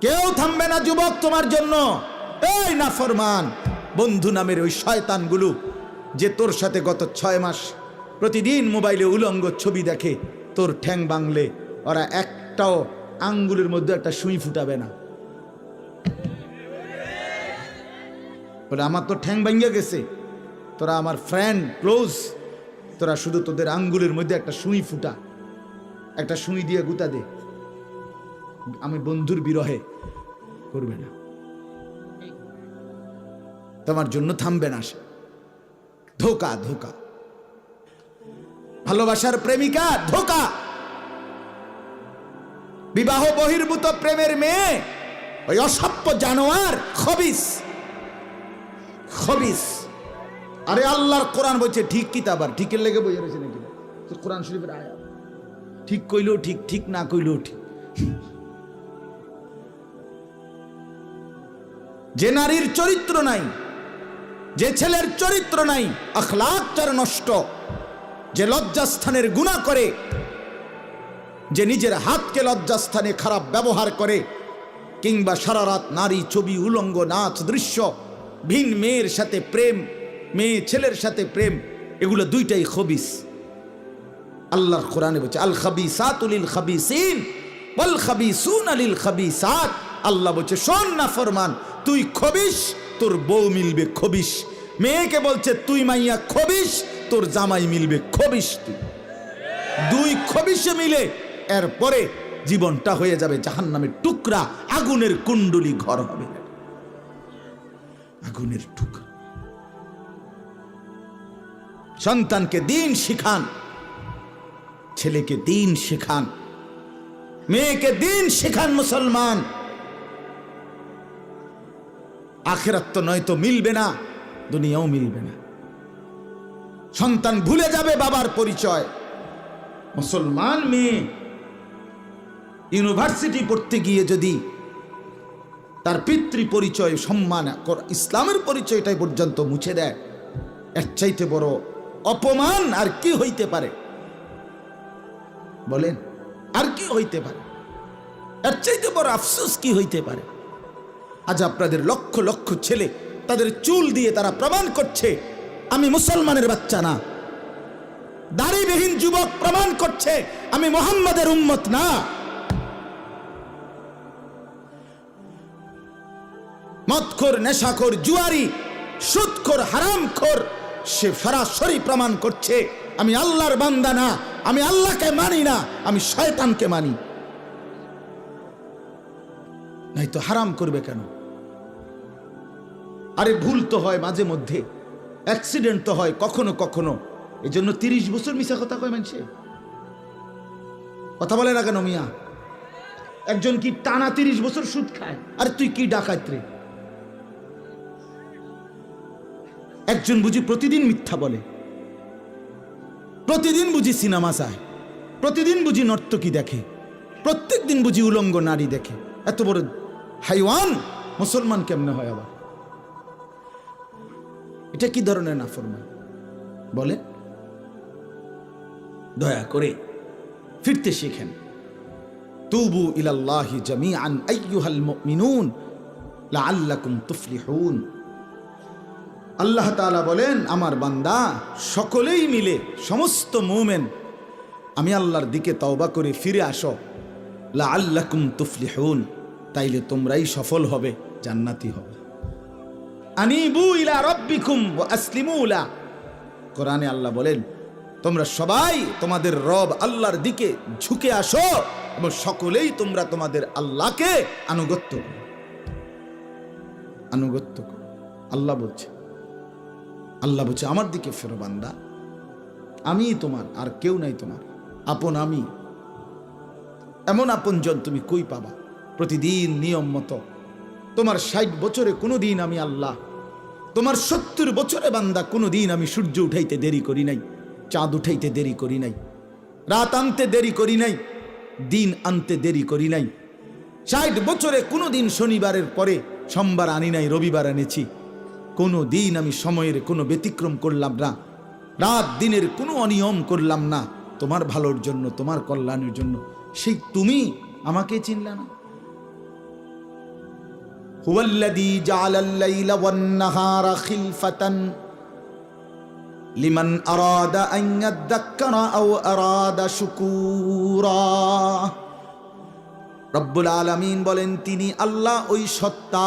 কেউ থামবে না যুবক তোমার জন্য। এই নাফরমান বন্ধু নামের ওই শয়তানগুলো যে তোর সাথে গত 6 মাস প্রতিদিন মোবাইলে উলঙ্গ ছবি দেখে, তোর ঠ্যাং বাংলে ওরা একটাও আঙ্গুলের মধ্যে একটা সুই ফুটাবে না। বলে আমার তো ঠ্যাং ভাঙ্গিয়া গেছে, তোরা আমার ফ্রেন্ড ক্লোজ, তোরা শুধু তোদের আঙ্গুলের মধ্যে একটা সুই ফুটা, একটা সুই দিয়ে গুতা দে, আমি বন্ধুর বিরহে করবে না, তোমার জন্য থামবে না সে। ধোকা ধোকা, ভালোবাসার প্রেমিকা ধোকা, বিবাহ বহির্ভূত প্রেমের মেয়ে ওই অসভ্য জানোয়ার খবিস খবিস। আরে আল্লাহর কোরআন বলছে ঠিক কিতাব, আর ঠিকের লেগে বই রয়েছে নাকি কোরআন শরীফের আয়াত, ঠিক কইলেও ঠিক, ঠিক না কইলেও ঠিক। যে নারীর চরিত্র নাই, যে ছেলের চরিত্র নাই, আখলাক যার নষ্ট, যে লজ্জাস্থানের গুনাহ করে, যে নিজের হাতকে লজ্জাস্থানে খারাপ ব্যবহার করে, কিংবা সারা রাত নারী ছবি, উলঙ্গ নাচ দৃশ্য, ভিন মেয়ের সাথে প্রেম, মেয়ে ছেলের সাথে প্রেম, এগুলো দুইটাই খবিস। আল্লাহর কোরআনে বলছে আল খাবিসাতু লিল খাবিসিন ওয়াল খাবিসুনা লিল খাবিসাত। আল্লাহ বলছে শোন না ফরমান, তুই খবিস, তোর বউ মিলবে খবিস। মেয়েকে বলছে তুই মাইয়া খবিস, তোর জামাই মিলবে খবিস। তুই দুই খবিসে মিলে এরপরে জীবনটা হয়ে যাবে জাহান্নামের টুকরা, আগুনের কুণ্ডলী ঘর হবে, আগুনের টুকরা। সন্তানকে দিন শিখান, ছেলেকে দিন শেখান, মেয়েকে দিন শেখান মুসলমান। আখিরাত তো নয়তো মিলবে না, দুনিয়াও মিলবে না। সন্তান ভুলে যাবে বাবার পরিচয়। মুসলমান মেয়ে ইউনিভার্সিটি পড়তে গিয়ে যদি তার পিতৃ পরিচয়, সম্মান, ইসলামের পরিচয়টাই পর্যন্ত মুছে দেয়, এর চাইতে বড় অপমান আর কি হইতে পারে? বলেন, আর কি হইতে পারে? এর চাইতে বড় আফসোস কি হইতে পারে? আজ আপনাদের লক্ষ লক্ষ ছেলে তাদের চুল দিয়ে তারা প্রমাণ করছে আমি মুসলমানের বাচ্চা না। দাড়িবিহীন যুবক প্রমাণ করছে আমি মুহাম্মাদের উম্মত না। মদখোর, নেশাখোর, জুয়ারি, সুদখোর, হারামখোর, সে সরাসরি প্রমাণ করছে আমি আল্লাহর বান্দা না, আমি আল্লাহকে মানি না, আমি শয়তানকে মানি। নাই তো হারাম করবে কেন? আরে ভুল তো হয় মাঝে মধ্যে, অ্যাক্সিডেন্ট তো হয় কখনো কখনো, এই জন্য 30 বছর মিশা কথা কয় মানুষে। কথা বলে না কেন মিয়া? একজন কি টানা 30 বছর সুদ খায়? আর তুই কি ডাকাত রে? একজন বুঝি প্রতিদিন মিথ্যা বলে, প্রতিদিন বুঝি সিনেমা চায়, প্রতিদিন বুঝি নর্তকী দেখে, প্রত্যেক দিন বুঝি উলঙ্গ নারী দেখে। এত বড় হাইওয়ান মুসলমান কেমনে হয় আবার? এটা কি ধরনের নাফরমান বলে? দয়া করে ফিরতে শিখেন। তুবু ইলাল্লাহি জামিআন আইয়ুহাল মুমিনুন লাআল্লাকুম তুফলিহুন। আল্লাহ তাআলা বলেন, আমার বান্দা সকলেই মিলে, সমস্ত মুমিন আমি আল্লাহর দিকে তওবা করে ফিরে আসো, লাআল্লাকুম তুফলিহুন, তাইলে তোমরাই সফল হবে, জান্নাতি হবে। আনিবু ইলা রাব্বিকুম ওয়া আসলিমু লা। কোরআনে আল্লাহ বলেন তোমরা সবাই তোমাদের রব আল্লাহর দিকে ঝুঁকে আসো এবং সকলেই তোমরা তোমাদের আল্লাহকে আনুগত্য করো, আনুগত্য করো। আল্লাহ বলছে, আল্লাহ বলছে আমার দিকে ফেরো বান্দা, আমি তোমার, আর কেউ নাই তোমার আপন। আমি এমন আপনজন তুমি কই পাবা? প্রতিদিন নিয়ম মতো তোমার 60 বছরে কোনোদিন আমি আল্লাহ, তোমার 70 বছরে বান্দা কোনোদিন আমি সূর্য উঠাইতে দেরি করি নাই, চাঁদ উঠাইতে দেরি করি নাই, রাত আনতে দেরি করি নাই, দিন আনতে দেরি করি নাই। 60 বছরে কোনোদিন শনিবারের পরে সোমবার আনি নাই, রবিবার এনেছি। কোনো দিন আমি সময়ের কোনো ব্যতিক্রম করলাম না, রাত দিনের কোনো অনিয়ম করলাম না, তোমার ভালোর জন্য, তোমার কল্যাণের জন্য। সেই তুমি আমাকে চিনলা না? হুয়াল্লাযী জাআলাল লাইলা ওয়ান নাহারা খিলফাতান লিমান আরাদা আন ইয়াযাক্কারা আও আরাদা শুকুরা। রব্বুল আলামিন বলেন, তিনি আল্লাহ ওই সত্তা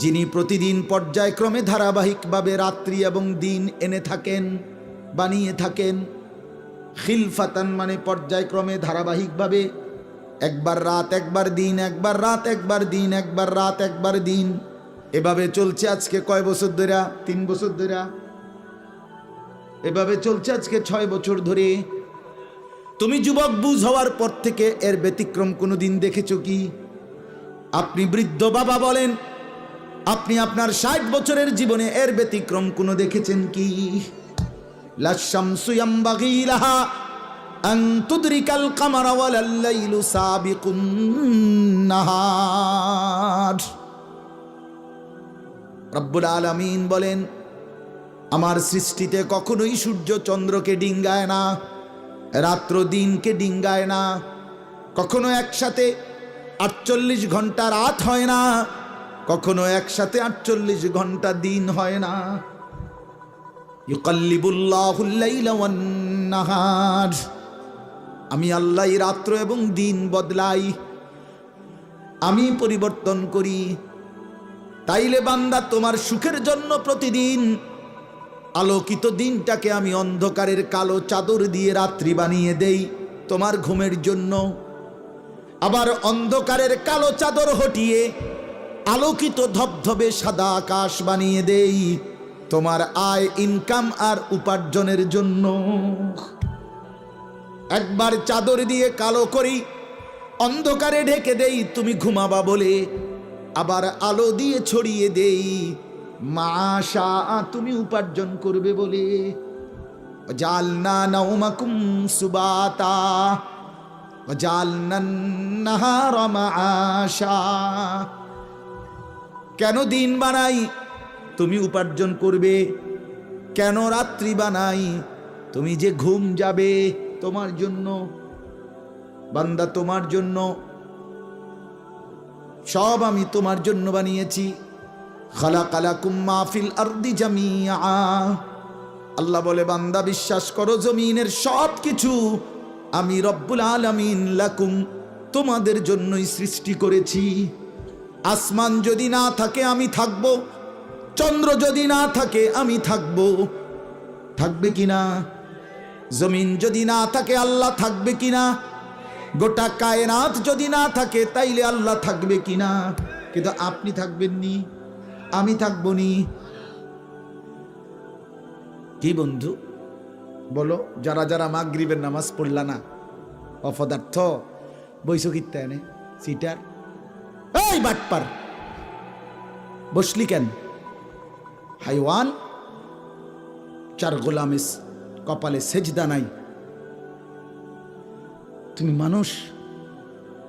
যিনি প্রতিদিন পর্যায়ক্রমে ধারাবাহিকভাবে রাত্রি এবং দিন এনে থাকেন, বানিয়ে থাকেন। খিলফাতান মানে পর্যায়ক্রমে ধারাবাহিকভাবে, একবার রাত একবার দিন, একবার রাত একবার দিন, একবার রাত একবার দিন, এভাবে চলছে আজকে কয় বছর ধরে? 3 বছর ধরে এভাবে চলছে আজকে 6 বছর ধরে। তুমি যুবক বুঝ হওয়ার পর থেকে এর ব্যতিক্রম কোনোদিন দেখেছো কি? আপনি বৃদ্ধ বাবা বলেন, আপনি আপনার 60 বছরের জীবনে এর ব্যতিক্রম কোনো দেখেছেন কি? লাশ-শামসু ইয়ামবাগী লাহা আন তুদরিকাল কামারা ওয়ালাল লাইলু সাবিকুন নাহার। রব্বুল আলামিন বলেন, আমার সৃষ্টিতে কখনোই সূর্য চন্দ্রকে ডিঙ্গায় না, রাত্র দিনকে ডিঙ্গায় না। কখনো একসাথে 48 ঘন্টা রাত হয় না, কখনো একসাথে 48 ঘন্টা দিন হয় না। ইউকাল্লিবুল্লাহুল লাইলা ওয়ান নাহার, আমি আল্লাহ রাত্র এবং দিন বদলাই, আমি পরিবর্তন করি। তাইলে বান্দা, তোমার সুখের জন্য প্রতিদিন আলোকিত দিনটাকে আমি অন্ধকারের কালো চাদর দিয়ে রাত্রি বানিয়ে দেই তোমার ঘুমের জন্য। আবার অন্ধকারের কালো চাদর হটিয়ে আলোকিত ধবধবে সাদা আকাশ বানিয়ে দেই তোমার আয়, ইনকাম আর উপার্জনের জন্য। একবার চাদর দিয়ে কালো করি, অন্ধকারে ঢেকে দেই তুমি ঘুমাবা বলে, আবার আলো দিয়ে ছড়িয়ে দেই মাশা তুমি উপার্জন করবে বলে। জালনা নাওমাকুম সুবাতা জালনান নাহারা মাআশা। কেন দিন বানাই? তুমি উপার্জন করবে। কেন রাত্রি বানাই? তুমি যে ঘুম যাবে তোমার জন্য। বান্দা, তোমার জন্য, সব আমি তোমার জন্য বানিয়েছি। খালাকালাকুম মা ফিল আরদি জামিআ। আল্লাহ বলে, বান্দা বিশ্বাস করো, জমিনের সব কিছু আমি রব্বুল আলামিন লাকুম তোমাদের জন্যই সৃষ্টি করেছি। আসমান যদি না থাকে আমি থাকব, চন্দ্র যদি না থাকে আমি থাকব। থাকবে কিনা? জমিন যদি না থাকে আল্লাহ থাকবে কিনা? গোটা কায়নাত যদি না থাকে তাইলে আল্লাহ থাকবে কিনা? কিন্তু আপনি থাকবেননি, আমি থাকবো নি। কি বন্ধু বলো, যারা যারা মাগরিবের নামাজ পড়লা না, অপদার্থ বইসো কিত্তে এনে সিটার, এই বাটপার বসলি কেন? হাইওয়ান, 4 গোলামের কপালে সেজদা নাই, তুমি মানুষ,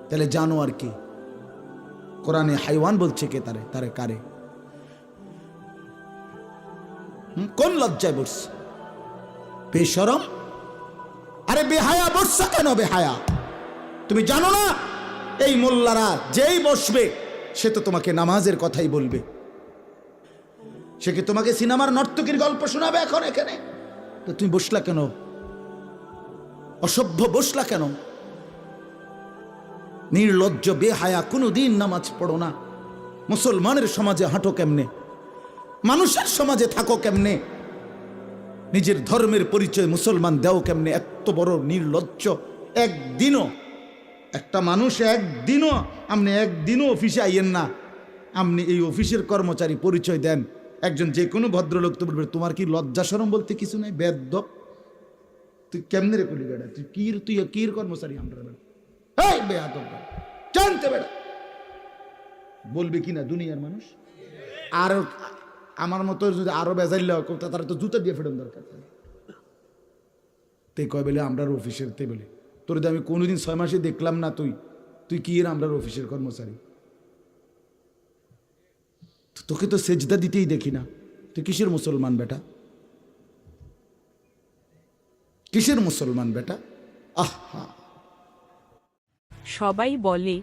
তাহলে জানো আর কি? কোরআনে হাইওয়ান বলছে কে? তারে কারে? কোন লজ্জায় বসছে? বেশরম, আরে বেহায়া বসছে কেন? বেহায়া, তুমি জানো না এই মোল্লারা যেই বসবে সে তো তোমাকে নামাজের কথাই বলবে। সে কি তোমাকে সিনেমার নর্তকীর গল্প শোনাবে এখন এখানে? তো তুমি বসলা কেন? অসভ্য বসলা কেন? নির্লজ্জ বেহায়া, কোনোদিন নামাজ পড়ো না। মুসলমানের সমাজে হাঁটো কেমনে? মানুষের সমাজে থাকো কেমনে? নিজের ধর্মের পরিচয় মুসলমান দেও কেমনে? এত বড় নির্লজ্জ। একদিনও একটা মানুষ আপনি একদিনও অফিসে আইয়েন না, আপনি এই অফিসের কর্মচারী পরিচয় দেন, একজন যে কোনো ভদ্রলোক তো বলবে তোমার কি লজ্জা শরম বলতে কিছু নাই? বেদ্য, তুই কেমনে রে করলি বেড়া? তুই কির কর্মচারী? আমরা বেড়া এই বেয়াদব জানতে বেড়া বলবে কিনা দুনিয়ার মানুষ? আর আমার মতো যদি আরো বেজাইল তারা তো জুতা দিয়ে ফেরন দরকার। তে কয় বলে আমরা অফিসের, তে বলে তোর আমি কোনোদিন 6 মাসে দেখলাম না, তুই কি আমরা অফিসের কর্মচারী? তোকে তো সেজদা দিতেই দেখি না, তুই কিসের মুসলমান বেটা? কিসের মুসলমান বেটা? আহা, সবাই বলে